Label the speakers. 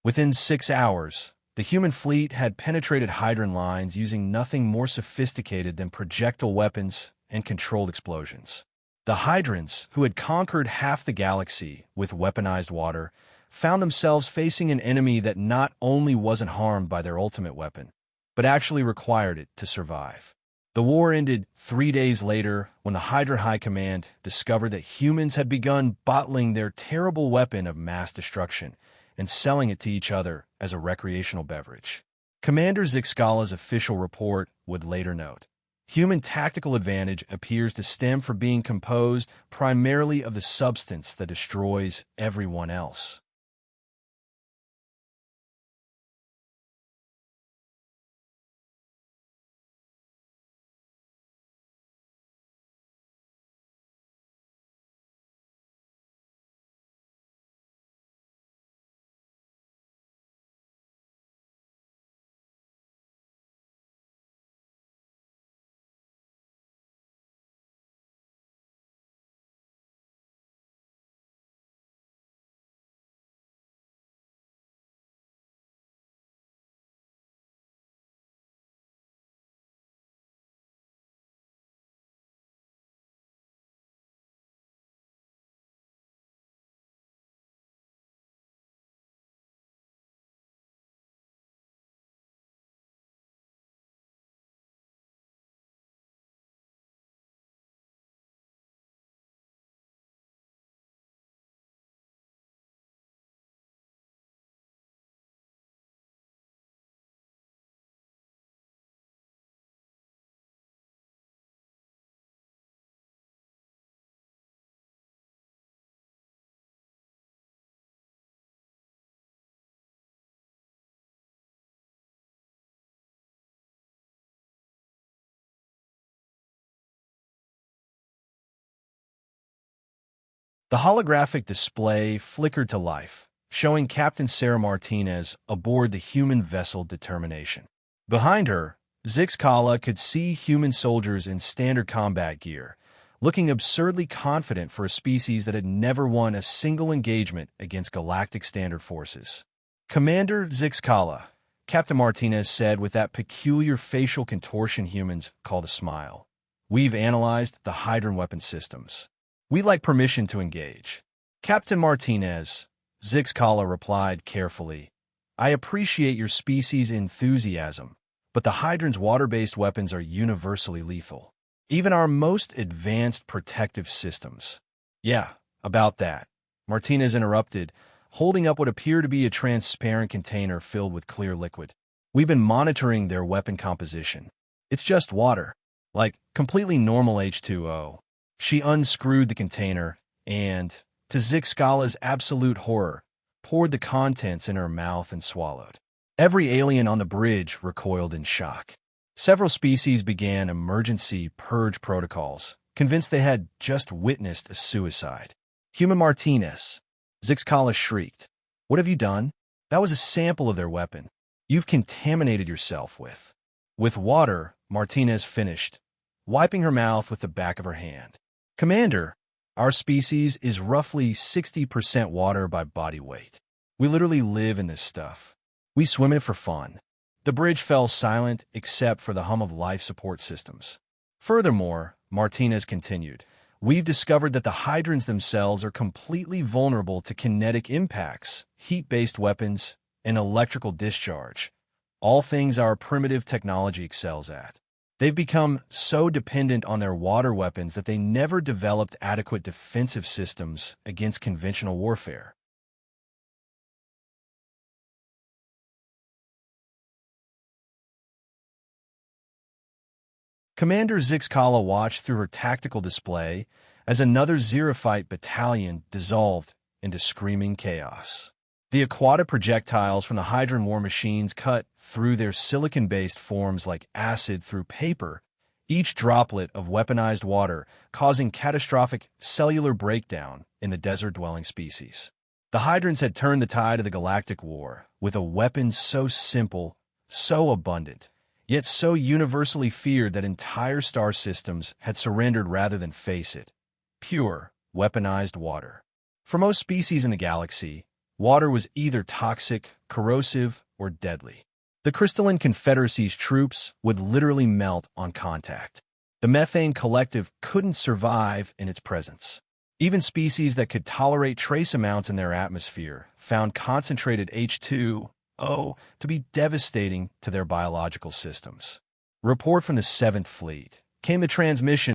Speaker 1: Within 6 hours, the human fleet had penetrated Hydran lines using nothing more sophisticated than projectile weapons and controlled explosions. The Hydrans, who had conquered half the galaxy with weaponized water, found themselves facing an enemy that not only wasn't harmed by their ultimate weapon, but actually required it to survive. The war ended 3 days later when the Hydra High Command discovered that humans had begun bottling their terrible weapon of mass destruction and selling it to each other as a recreational beverage. Commander Zixcala's official report would later note, human tactical advantage appears to stem from being composed primarily of the substance that destroys everyone else. The holographic display flickered to life, showing Captain Sarah Martinez aboard the human vessel Determination. Behind her, Zixcala could see human soldiers in standard combat gear, looking absurdly confident for a species that had never won a single engagement against galactic standard forces. "Commander Zixcala," Captain Martinez said with that peculiar facial contortion humans call a smile, "we've analyzed the Hydran weapon systems. We'd like permission to engage." "Captain Martinez," Zixcala replied carefully, "I appreciate your species' enthusiasm, but the Hydran's water-based weapons are universally lethal. Even our most advanced protective systems." "Yeah, about that," Martinez interrupted, holding up what appeared to be a transparent container filled with clear liquid. "We've been monitoring their weapon composition. It's just water, like completely normal H2O. She unscrewed the container and, to Zixcala's absolute horror, poured the contents in her mouth and swallowed. Every alien on the bridge recoiled in shock. Several species began emergency purge protocols, convinced they had just witnessed a suicide. "Human Martinez," Zixcala shrieked. "What have you done? That was a sample of their weapon. You've contaminated yourself with water," Martinez finished, wiping her mouth with the back of her hand. "Commander, our species is roughly 60% water by body weight. We literally live in this stuff. We swim in it for fun." The bridge fell silent except for the hum of life support systems. "Furthermore," Martinez continued, "we've discovered that the Hydrans themselves are completely vulnerable to kinetic impacts, heat-based weapons, and electrical discharge, all things our primitive technology excels at. They've become so dependent on their water weapons that they never developed adequate defensive systems against conventional warfare." Commander Zixcala watched through her tactical display as another Xerophite battalion dissolved into screaming chaos. The aquatic projectiles from the Hydran war machines cut through their silicon-based forms like acid through paper, each droplet of weaponized water causing catastrophic cellular breakdown in the desert-dwelling species. The Hydrans had turned the tide of the galactic war with a weapon so simple, so abundant, yet so universally feared that entire star systems had surrendered rather than face it: pure, weaponized water. For most species in the galaxy, Water was either toxic, corrosive, or deadly. The crystalline Confederacy's troops would literally melt on contact. The methane collective couldn't survive in its presence. Even species that could tolerate trace amounts in their atmosphere found concentrated H2O to be devastating to their biological systems. Report from the 7th Fleet came the transmission